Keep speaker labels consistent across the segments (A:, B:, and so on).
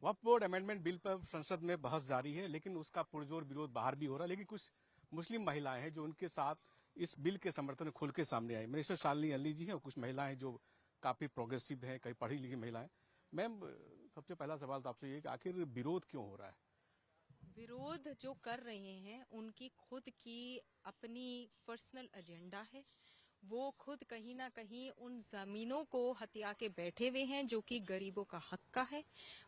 A: वक्फ board amendment bill पर संसद में बहस जारी है, लेकिन उसका पुरजोर विरोध बाहर भी हो रहा है। लेकिन कुछ मुस्लिम महिलाएं हैं जो उनके साथ इस बिल के समर्थन में खुल के सामने आई। मिनिस्टर शालिनी अली जी हैं और कुछ महिलाएं जो काफी प्रोग्रेसिव हैं, कई पढ़ी लिखी महिलाएं। मैम, सबसे पहला सवाल तो आपसे ये कि आखिर विरोध क्यों हो रहा है?
B: विरोध जो कर रहे हैं उनकी खुद की अपनी पर्सनल एजेंडा है। वो खुद कहीं ना कहीं उन जमीनों को हथिया के बैठे हुए हैं जो कि गरीबों का हक का है।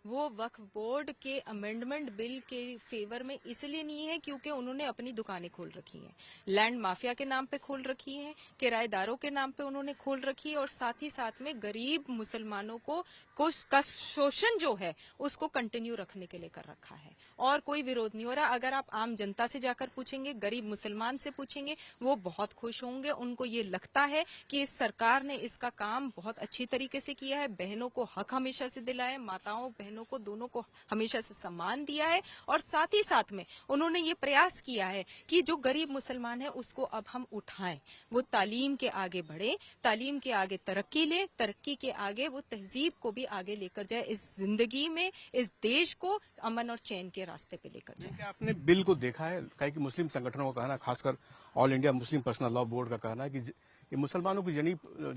B: वो वक्फ बोर्ड के अमेंडमेंट बिल के फेवर में इसलिए नहीं है क्योंकि उन्होंने अपनी दुकानें खोल रखी हैं, लैंड माफिया के नाम पे खोल रखी है, किराएदारों के नाम पे उन्होंने खोल रखी है, और साथ ही साथ में गरीब मुसलमानों को का शोषण जो है उसको कंटिन्यू रखने के लिए कर रखा है। और कोई विरोध नहीं हो रहा। अगर आप आम जनता से जाकर पूछेंगे, गरीब मुसलमान से पूछेंगे, वो बहुत खुश होंगे। उनको ये लगता है कि इस सरकार ने इसका काम बहुत अच्छी तरीके से किया है, बहनों को हक हमेशा से दिलाया है, माताओं बहनों को दोनों को हमेशा से सम्मान दिया है, और साथ ही साथ में उन्होंने ये प्रयास किया है कि जो गरीब मुसलमान है उसको अब हम उठाएं, वो तालीम के आगे बढ़े, तालीम के आगे तरक्की ले, तरक्की के आगे वो तहजीब को भी आगे लेकर जाए, इस जिंदगी में इस देश को अमन और चैन के रास्ते पे लेकर जाए।
A: क्या आपने बिल को देखा है? कई कि मुस्लिम संगठनों का कहना, खासकर all India Muslim personal law board का कहना है कि ये मुसलमानों की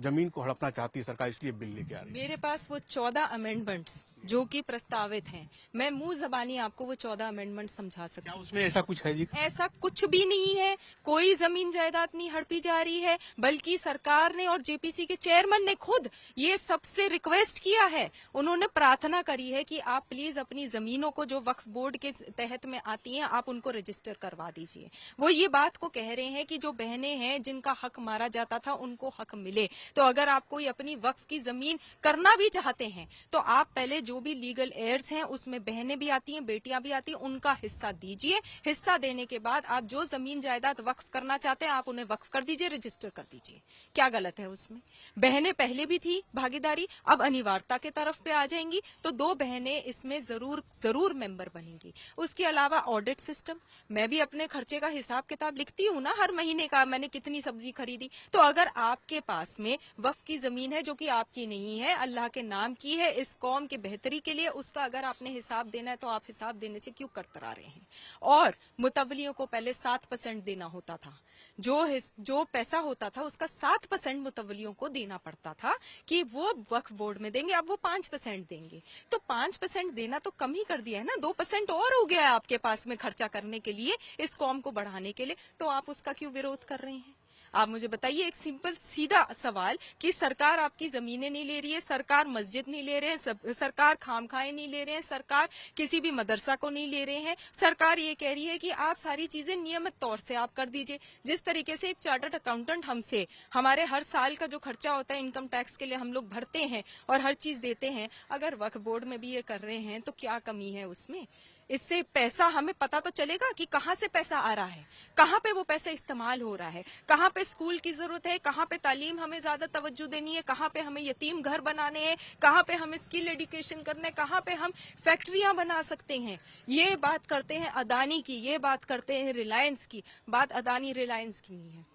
A: जमीन को हड़पना चाहती है सरकार, इसलिए बिल लेके आ रही है।
B: मेरे पास वो 14 अमेंडमेंट्स जो कि प्रस्तावित हैं, मैं मुंह जबानी आपको वो 14 अमेंडमेंट समझा सकती
A: क्या
B: हूँ।
A: उसमें ऐसा कुछ है जी?
B: ऐसा कुछ भी नहीं है, कोई जमीन जायदाद नहीं हड़पी जा रही है, बल्कि सरकार ने और जेपीसी के चेयरमैन ने खुद ये सबसे रिक्वेस्ट किया है, उन्होंने प्रार्थना करी है कि आप प्लीज अपनी जमीनों को जो वक्फ बोर्ड के तहत में आती हैं आप उनको रजिस्टर करवा दीजिए। वो ये बात को कह रहे हैं कि जो बहनें हैं जिनका हक मारा जाता था उनको हक मिले। तो अगर आप कोई अपनी वक्फ की जमीन करना भी चाहते हैं तो आप पहले जो भी लीगल एयर्स हैं उसमें बहनें भी आती हैं, बेटियां भी आती हैं, उनका हिस्सा दीजिए। हिस्सा देने के बाद आप जो जमीन जायदाद वक्फ करना चाहते हैं आप उन्हें वक्फ कर दीजिए, रजिस्टर कर दीजिए। क्या गलत है उसमें? बहनें पहले भी थी भागीदारी, अब अनिवार्यता के तरफ पे आ जाएंगी, तो 2 बहनें इसमें जरूर मेंबर बनेंगी। उसके अलावा ऑडिट सिस्टम, मैं भी अपने खर्चे का हिसाब किताब लिखती हूँ ना, हर महीने का मैंने कितनी सब्जी खरीदी। तो अगर आपके पास में वक्फ की जमीन है जो कि आपकी नहीं है, अल्लाह के नाम की है, इस कौम के बेहतरी के लिए, उसका अगर आपने हिसाब देना है तो आप हिसाब देने से क्यों कतरा रहे हैं? और मुतवलियों को पहले 7% देना होता था, जो पैसा होता था उसका 7% मुतवलियों को देना पड़ता था कि वो वक्फ बोर्ड में देंगे, अब वो 5% देंगे। तो 5% देना तो कम ही कर दिया है ना, 2% और हो गया है आपके पास में खर्चा करने के लिए, इस कौम को बढ़ाने के लिए, तो आप उसका क्यों विरोध कर रहे हैं? आप मुझे बताइए एक सिंपल सीधा सवाल कि सरकार आपकी जमीनें नहीं ले रही है, सरकार मस्जिद नहीं ले रहे हैं, सरकार खामखाएं नहीं ले रहे हैं, सरकार किसी भी मदरसा को नहीं ले रहे हैं, सरकार ये कह रही है कि आप सारी चीजें नियमित तौर से आप कर दीजिए। जिस तरीके से एक चार्टर्ड अकाउंटेंट हमसे हमारे हर साल का जो खर्चा होता है इनकम टैक्स के लिए हम लोग भरते हैं और हर चीज देते हैं, अगर वक्फ बोर्ड में भी ये कर रहे हैं तो क्या कमी है उसमें? इससे पैसा हमें पता तो चलेगा कि कहाँ से पैसा आ रहा है, कहाँ पे वो पैसा इस्तेमाल हो रहा है, कहाँ पे स्कूल की जरूरत है, कहाँ पे तालीम हमें ज्यादा तवज्जो देनी है, कहाँ पे हमें यतीम घर बनाने हैं, कहाँ पे हमें स्किल एजुकेशन करना है, कहाँ पे हम फैक्ट्रियां बना सकते हैं। ये बात करते हैं अदानी की, ये बात करते हैं रिलायंस की। बात अदानी रिलायंस की नहीं है,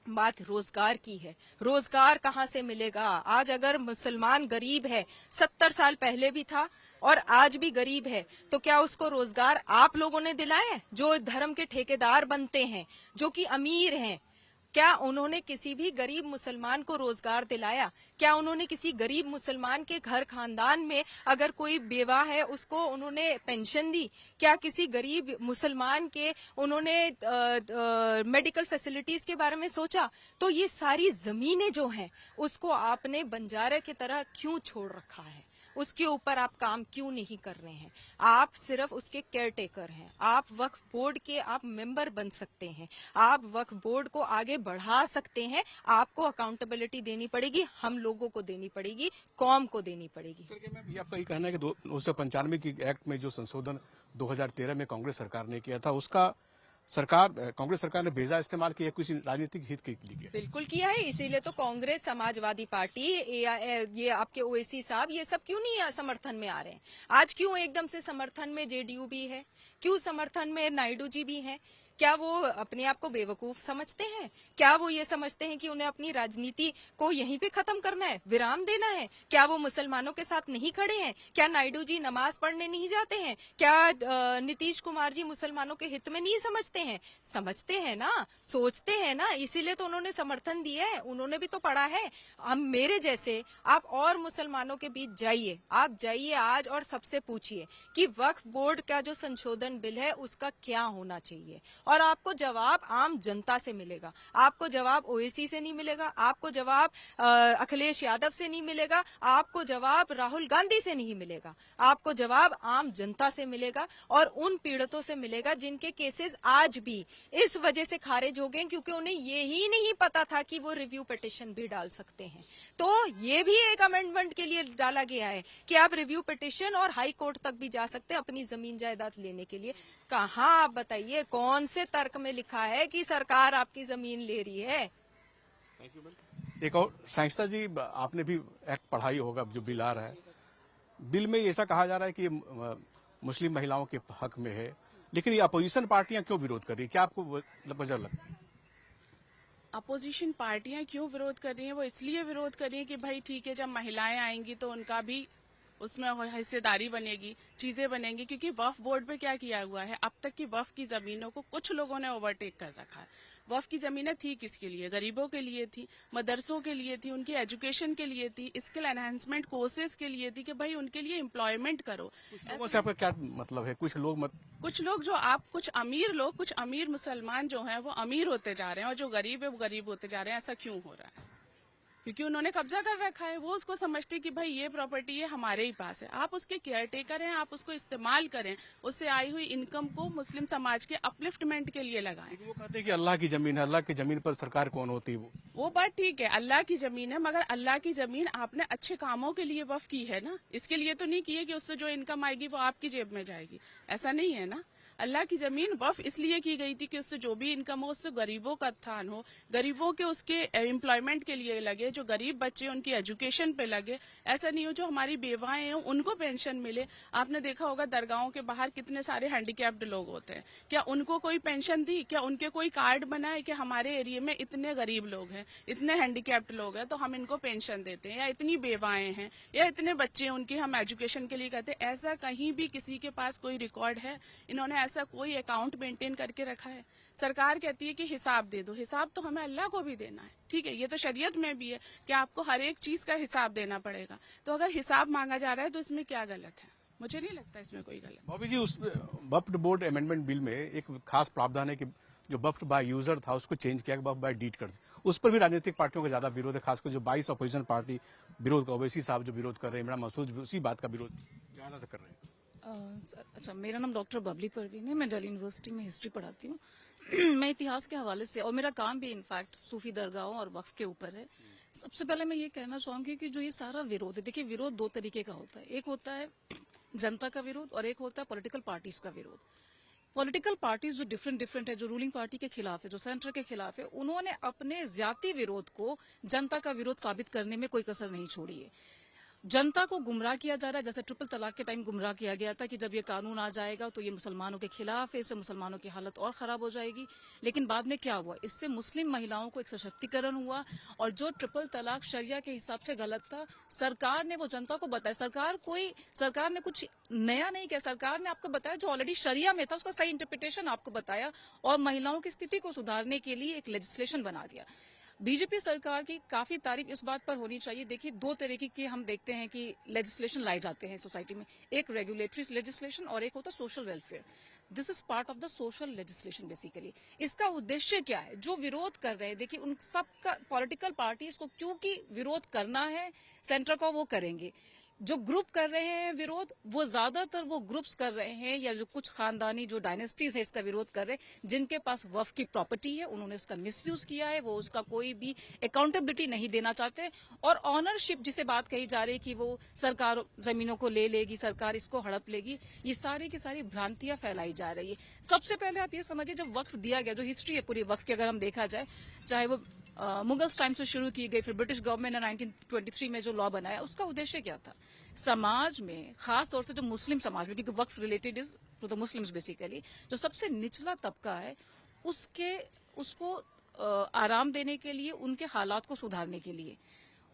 B: बात रोजगार की है। रोजगार कहाँ से मिलेगा? आज अगर मुसलमान गरीब है, 70 साल पहले भी था और आज भी गरीब है, तो क्या उसको रोजगार आप लोगों ने दिलाया है? जो धर्म के ठेकेदार बनते हैं, जो कि अमीर हैं, क्या उन्होंने किसी भी गरीब मुसलमान को रोजगार दिलाया? क्या उन्होंने किसी गरीब मुसलमान के घर खानदान में अगर कोई बेवा है उसको उन्होंने पेंशन दी? क्या किसी गरीब मुसलमान के उन्होंने मेडिकल फैसिलिटीज के बारे में सोचा? तो ये सारी जमीनें जो हैं उसको आपने बंजारे की तरह क्यों छोड़ रखा है? उसके ऊपर आप काम क्यों नहीं कर रहे हैं? आप सिर्फ उसके केयर टेकर हैं। आप वक्फ बोर्ड के आप मेंबर बन सकते हैं, आप वक्फ बोर्ड को आगे बढ़ा सकते हैं। आपको अकाउंटेबिलिटी देनी पड़ेगी, हम लोगों को देनी पड़ेगी, कौम को देनी पड़ेगी।
A: सर, मैम, ये आपका ये कहना है कि 1995 की एक्ट में जो संशोधन 2013 में कांग्रेस सरकार ने किया था, उसका कांग्रेस सरकार ने बेजा इस्तेमाल किया, किसी राजनीतिक हित के लिए?
B: बिल्कुल किया है, इसीलिए तो कांग्रेस, समाजवादी पार्टी, ये आपके ओवैसी साहब, ये सब क्यों नहीं समर्थन में आ रहे हैं? आज क्यों एकदम से समर्थन में जेडीयू भी है, क्यों समर्थन में नायडू जी भी हैं? क्या वो अपने आप को बेवकूफ समझते हैं? क्या वो ये समझते हैं कि उन्हें अपनी राजनीति को यहीं पे खत्म करना है, विराम देना है? क्या वो मुसलमानों के साथ नहीं खड़े हैं? क्या नायडू जी नमाज पढ़ने नहीं जाते हैं? क्या नीतीश कुमार जी मुसलमानों के हित में नहीं समझते हैं? समझते हैं ना, सोचते हैं ना, इसीलिए तो उन्होंने समर्थन दिया है। उन्होंने भी तो पढ़ा है। हम मेरे जैसे आप और मुसलमानों के बीच जाइए, आप जाइए आज और सबसे पूछिए कि वक्फ बोर्ड का जो संशोधन बिल है उसका क्या होना चाहिए, और आपको जवाब आम जनता से मिलेगा। आपको जवाब ओवैसी से नहीं मिलेगा, आपको जवाब अखिलेश यादव से नहीं मिलेगा, आपको जवाब राहुल गांधी से नहीं मिलेगा, आपको जवाब आम जनता से मिलेगा और उन पीड़ितों से मिलेगा जिनके केसेस आज भी इस वजह से खारिज हो गए क्योंकि उन्हें ये ही नहीं पता था कि वो रिव्यू पिटिशन भी डाल सकते हैं। तो ये भी एक अमेंडमेंट के लिए डाला गया है कि आप रिव्यू पिटिशन और हाई कोर्ट तक भी जा सकते हैं अपनी जमीन जायदाद लेने के लिए। कहाँ आप बताइए कौन से तर्क में लिखा है कि सरकार आपकी जमीन ले रही है?
A: एक और साइंसता जी, आपने भी एक्ट पढ़ा ही होगा जो बिल आ रहा है। बिल में ऐसा कहा जा रहा है कि मुस्लिम महिलाओं के हक में है, लेकिन ये अपोजिशन पार्टियां क्यों विरोध कर रही है? क्या आपको वजह लगता है?
C: अपोजिशन पार्टियां क्यों विरोध कर रही हैं? वो इसलिए विरोध कर रही हैं कि भाई ठीक है, जब महिलाएं आएंगी तो उनका भी उसमें हिस्सेदारी बनेगी, चीजें बनेंगी। क्योंकि वक्फ बोर्ड पे क्या किया हुआ है, अब तक की वक्फ की जमीनों को कुछ लोगों ने ओवरटेक कर रखा है। वक्फ की जमीनें थी किसके लिए? गरीबों के लिए थी, मदरसों के लिए थी, उनकी एजुकेशन के लिए थी, स्किल एनहांसमेंट कोर्सेज के लिए थी कि भाई उनके लिए एम्प्लॉयमेंट करो।
A: लोगों से आपका क्या मतलब है? कुछ लोग
C: जो कुछ अमीर मुसलमान जो हैं वो अमीर होते जा रहे हैं और जो गरीब है वो गरीब होते जा रहे हैं। ऐसा क्यों हो रहा है? क्योंकि उन्होंने कब्जा कर रखा है। वो उसको समझते कि भाई ये प्रॉपर्टी है हमारे ही पास है, आप उसके केयर टेकर हैं, आप उसको इस्तेमाल करें, उससे आई हुई इनकम को मुस्लिम समाज के अपलिफ्टमेंट के लिए लगाएं।
A: वो कहते हैं कि अल्लाह की जमीन है, अल्लाह की जमीन पर सरकार कौन होती है?
C: वो बात ठीक है, अल्लाह की जमीन है, मगर अल्लाह की जमीन आपने अच्छे कामों के लिए वक्फ की है ना। इसके लिए तो नहीं की है कि उससे जो इनकम आएगी वो आपकी जेब में जाएगी, ऐसा नहीं है ना। अल्लाह की जमीन वक्फ इसलिए की गई थी कि उससे जो भी इनकम हो उससे गरीबों का उत्थान हो, गरीबों के उसके एम्प्लॉयमेंट के लिए लगे, जो गरीब बच्चे उनकी एजुकेशन पे लगे। ऐसा नहीं हो जो हमारी बेवाएं हैं उनको पेंशन मिले। आपने देखा होगा दरगाहों के बाहर कितने सारे हैंडीकैप्ड लोग होते हैं, क्या उनको कोई पेंशन दी? क्या उनके कोई कार्ड बनाए कि हमारे एरिया में इतने गरीब लोग हैं, इतने हैंडीकैप्ड लोग हैं तो हम इनको पेंशन देते हैं, या इतनी बेवाएं हैं या इतने बच्चे हैं उनकी हम एजुकेशन के लिए कहते हैं? ऐसा कहीं भी किसी के पास कोई रिकॉर्ड है? इन्होंने ऐसा कोई अकाउंट मेंटेन करके रखा है? सरकार कहती है कि हिसाब दे दो। हिसाब तो हमें अल्लाह को भी देना है, ठीक है, ये तो शरीयत में भी है कि आपको हर एक चीज का हिसाब देना पड़ेगा। तो अगर हिसाब मांगा जा रहा है तो इसमें क्या गलत है? मुझे नहीं लगता इसमें कोई गलत।
A: बॉबी जी, उस वक्फ बोर्ड अमेंडमेंट बिल में एक खास प्रावधान है कि जो वक्फ बाय यूजर था उसको चेंज किया वक्फ बाय डीड कर। उस पर भी राजनीतिक पार्टियों का ज्यादा विरोध है, खासकर जो 22 अपोजिशन पार्टी विरोध का, ओवैसी साहब जो विरोध कर रहे हैं, इमरान मसूद भी उसी बात का विरोध ज्यादा कर रहे हैं।
D: अच्छा, मेरा नाम डॉक्टर बबली परवीन है, मैं दिल्ली यूनिवर्सिटी में हिस्ट्री पढ़ाती हूँ। मैं इतिहास के हवाले से, और मेरा काम भी इनफैक्ट सूफी दरगाहों और वक्फ के ऊपर है। सबसे पहले मैं ये कहना चाहूंगी कि जो ये सारा विरोध है, देखिए विरोध दो तरीके का होता है। एक होता है जनता का विरोध और एक होता है पॉलिटिकल पार्टीज का विरोध। पॉलिटिकल पार्टीज जो डिफरेंट है, जो रूलिंग पार्टी के खिलाफ है, जो सेंटर के खिलाफ है, उन्होंने अपने ज्यादा विरोध को जनता का विरोध साबित करने में कोई कसर नहीं छोड़ी है। जनता को गुमराह किया जा रहा है, जैसे ट्रिपल तलाक के टाइम गुमराह किया गया था कि जब ये कानून आ जाएगा तो ये मुसलमानों के खिलाफ है, इससे मुसलमानों की हालत और खराब हो जाएगी। लेकिन बाद में क्या हुआ? इससे मुस्लिम महिलाओं को एक सशक्तिकरण हुआ, और जो ट्रिपल तलाक शरिया के हिसाब से गलत था, सरकार ने वो जनता को बताया। सरकार ने कुछ नया नहीं किया, सरकार ने आपको बताया जो ऑलरेडी शरिया में था उसका सही इंटरप्रिटेशन आपको बताया, और महिलाओं की स्थिति को सुधारने के लिए एक लेजिस्लेशन बना दिया। बीजेपी सरकार की काफी तारीफ इस बात पर होनी चाहिए। देखिए, दो तरीके के हम देखते हैं कि लेजिस्लेशन लाए जाते हैं सोसाइटी में, एक रेगुलेटरी लेजिस्लेशन और एक होता है social welfare. This is part of the social legislation basically. इसका उद्देश्य क्या है? जो विरोध कर रहे हैं, देखिए उन सबका पॉलिटिकल पार्टीज को क्योंकि विरोध करना है सेंटर का, वो करेंगे। जो ग्रुप कर रहे हैं विरोध, वो ज्यादातर वो ग्रुप्स कर रहे हैं, या जो कुछ खानदानी जो डायनेस्टीज है इसका विरोध कर रहे हैं, जिनके पास वक्फ की प्रॉपर्टी है, उन्होंने इसका मिसयूज किया है, वो उसका कोई भी अकाउंटेबिलिटी नहीं देना चाहते। और ऑनरशिप जिसे बात कही जा रही है कि वो सरकार जमीनों को ले लेगी, सरकार इसको हड़प लेगी, ये सारी की सारी भ्रांतियां फैलाई जा रही है। सबसे पहले आप ये समझिए, जब वक्फ दिया गया, जो हिस्ट्री है पूरी वक्फ की अगर हम देखा जाए, चाहे वो मुगल्स टाइम से शुरू की गई, फिर ब्रिटिश गवर्नमेंट ने 1923 में जो लॉ बनाया, उसका उद्देश्य क्या था? समाज में, खास तौर से जो मुस्लिम समाज में, क्योंकि Waqf related is to the Muslims basically, जो सबसे निचला तबका है उसको आराम देने के लिए, उनके हालात को सुधारने के लिए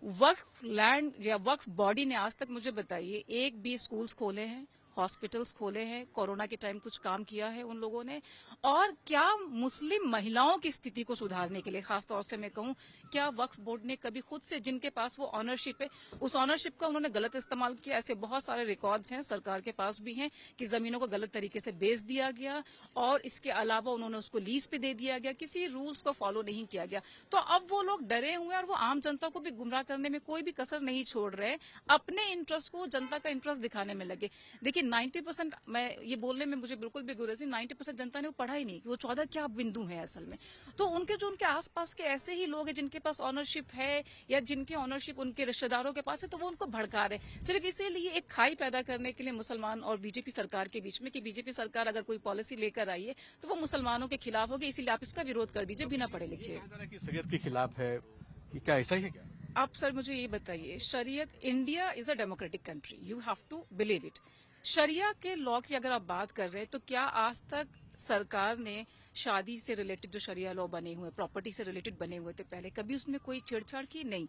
D: वक्फ लैंड या वक्फ बॉडी ने आज तक मुझे बताइए एक भी स्कूल्स खोले हैं, हॉस्पिटल्स खोले हैं, कोरोना के टाइम कुछ काम किया है उन लोगों ने? और क्या मुस्लिम महिलाओं की स्थिति को सुधारने के लिए, खासतौर से मैं कहूं, क्या वक्फ बोर्ड ने कभी खुद से, जिनके पास वो ऑनरशिप है, उस ऑनरशिप का उन्होंने गलत इस्तेमाल किया? ऐसे बहुत सारे रिकॉर्ड्स हैं, सरकार के पास भी हैं, कि जमीनों को गलत तरीके से बेच दिया गया और इसके अलावा उन्होंने उसको लीज पे दे दिया गया, किसी रूल्स को फॉलो नहीं किया गया। तो अब वो लोग डरे हुए हैं और वो आम जनता को भी गुमराह करने में कोई भी कसर नहीं छोड़ रहे, अपने इंटरेस्ट को जनता का इंटरेस्ट दिखाने में लगे। देखिए 90%, मैं ये बोलने में मुझे बिल्कुल भी गुरेज नहीं, 90% जनता ने वो पढ़ा ही नहीं कि वो 14 क्या बिंदु है असल में। तो उनके आसपास के ऐसे ही लोग हैं जिनके पास ऑनरशिप है या जिनके ऑनरशिप उनके रिश्तेदारों के पास है, तो वो उनको भड़का रहे सिर्फ इसीलिए एक खाई पैदा करने के लिए मुसलमान और बीजेपी सरकार के बीच में, कि बीजेपी सरकार अगर कोई पॉलिसी लेकर आई है तो वो मुसलमानों के खिलाफ होगी, इसीलिए आप इसका विरोध कर दीजिए बिना पढ़े लिखे।
A: शरीयत के खिलाफ है, ये क्या ऐसा ही है क्या?
D: आप सर मुझे ये बताइए, शरीयत, India is a democratic country, you have to believe it. शरिया के लॉ की अगर आप बात कर रहे हैं तो क्या आज तक सरकार ने शादी से रिलेटेड जो शरिया लॉ बने हुए, प्रॉपर्टी से रिलेटेड बने हुए थे पहले, कभी उसमें कोई छेड़छाड़ की? नहीं।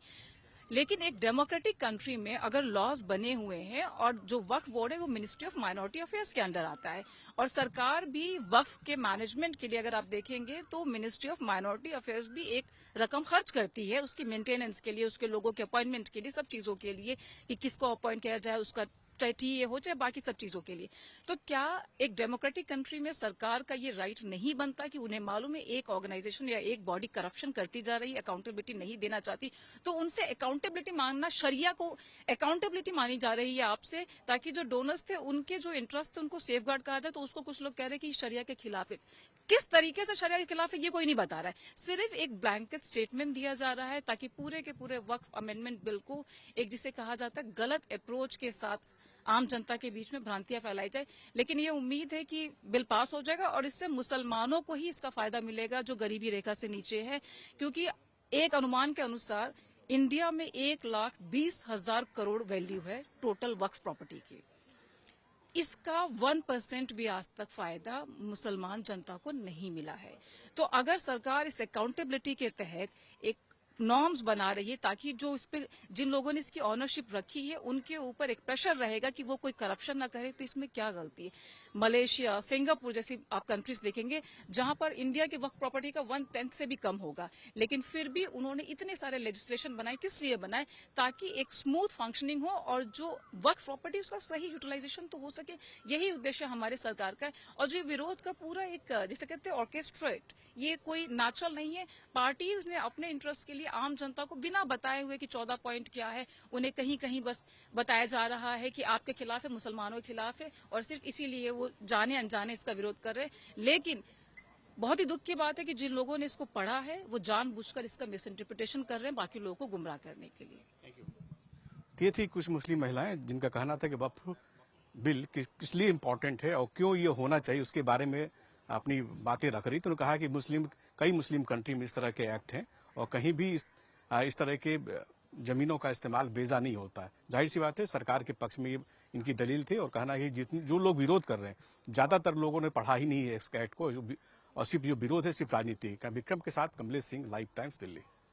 D: लेकिन एक डेमोक्रेटिक कंट्री में अगर लॉज बने हुए हैं और जो वक्फ बोर्ड है वो मिनिस्ट्री ऑफ माइनॉरिटी अफेयर्स के अंडर आता है, और सरकार भी वक्फ के मैनेजमेंट के लिए अगर आप देखेंगे तो मिनिस्ट्री ऑफ माइनॉरिटी अफेयर्स भी एक रकम खर्च करती है उसकी मेंटेनेंस के लिए, उसके लोगों के अपॉइंटमेंट के लिए, सब चीजों के लिए, कि किसको अपॉइंट किया जाए, उसका चाहे टीए हो चाहे बाकी सब चीजों के लिए। तो क्या एक डेमोक्रेटिक कंट्री में सरकार का ये राइट नहीं बनता कि उन्हें मालूम है एक ऑर्गेनाइजेशन या एक बॉडी करप्शन करती जा रही है, अकाउंटेबिलिटी नहीं देना चाहती, तो उनसे अकाउंटेबिलिटी मांगना, शरिया को अकाउंटेबिलिटी मानी जा रही है आपसे, ताकि जो डोनर्स थे उनके जो इंटरेस्ट थे उनको सेफगार्ड कहा जाए। तो उसको कुछ लोग कह रहे हैं कि शरिया के खिलाफ है। किस तरीके से शरिया के खिलाफ है ये कोई नहीं बता रहा है, सिर्फ एक ब्लैंकेट स्टेटमेंट दिया जा रहा है ताकि पूरे के पूरे वक्फ अमेंडमेंट बिल को एक, जिसे कहा जाता है, गलत अप्रोच के साथ आम जनता के बीच में भ्रांतियां फैलाई जाए। लेकिन ये उम्मीद है कि बिल पास हो जाएगा और इससे मुसलमानों को ही इसका फायदा मिलेगा जो गरीबी रेखा से नीचे है, क्योंकि एक अनुमान के अनुसार इंडिया में 1,20,000 करोड़ वैल्यू है टोटल वक्फ प्रॉपर्टी की। इसका 1% भी आज तक फायदा मुसलमान जनता को नहीं मिला है। तो अगर सरकार इस अकाउंटेबिलिटी के तहत एक नॉर्म्स बना रही है ताकि जो इस पे, जिन लोगों ने इसकी ऑनरशिप रखी है उनके ऊपर एक प्रेशर रहेगा कि वो कोई करप्शन ना करे, तो इसमें क्या गलती है? मलेशिया, सिंगापुर जैसी आप कंट्रीज देखेंगे जहां पर इंडिया की वक्फ प्रॉपर्टी का 1/10 से भी कम होगा, लेकिन फिर भी उन्होंने इतने सारे लेजिस्लेशन बनाए, किस लिए बनाए? ताकि एक स्मूथ फंक्शनिंग हो और जो वक्फ प्रॉपर्टी उसका सही यूटिलाइजेशन तो हो सके। यही उद्देश्य हमारे सरकार का है। और जो विरोध का पूरा एक, जिसे कहते हैं ऑर्केस्ट्रेट, ये कोई नेचुरल नहीं है। पार्टीज ने अपने इंटरेस्ट के लिए आम जनता को बिना बताए हुए कि 14 पॉइंट क्या है, उन्हें कहीं कहीं बस बताया जा रहा है कि आपके खिलाफ है, मुसलमानों के खिलाफ है, और सिर्फ इसीलिए वो जाने अनजाने इसका विरोध कर रहे हैं। लेकिन बहुत ही दुख की बात है कि जिन लोगों ने इसको पढ़ा है वो जानबूझकर इसका मिस इंटरप्रिटेशन कर रहे हैं बाकी लोगों को गुमराह करने के लिए।
A: ये थी कुछ मुस्लिम महिलाएं जिनका कहना था कि वक्फ बिल किस लिए इम्पोर्टेंट है और क्यों ये होना चाहिए, उसके बारे में अपनी बातें रख रही। तो उन्होंने कहा कि कई मुस्लिम कंट्री में इस तरह के एक्ट हैं और कहीं भी इस तरह के जमीनों का इस्तेमाल बेजा नहीं होता है। जाहिर सी बात है सरकार के पक्ष में इनकी दलील थी और कहना है जो लोग विरोध कर रहे हैं ज्यादातर लोगों ने पढ़ा ही नहीं है इस एक्ट को, और सिर्फ जो विरोध है सिर्फ राजनीति का। विक्रम के साथ कमलेश सिंह, लाइव टाइम्स, दिल्ली।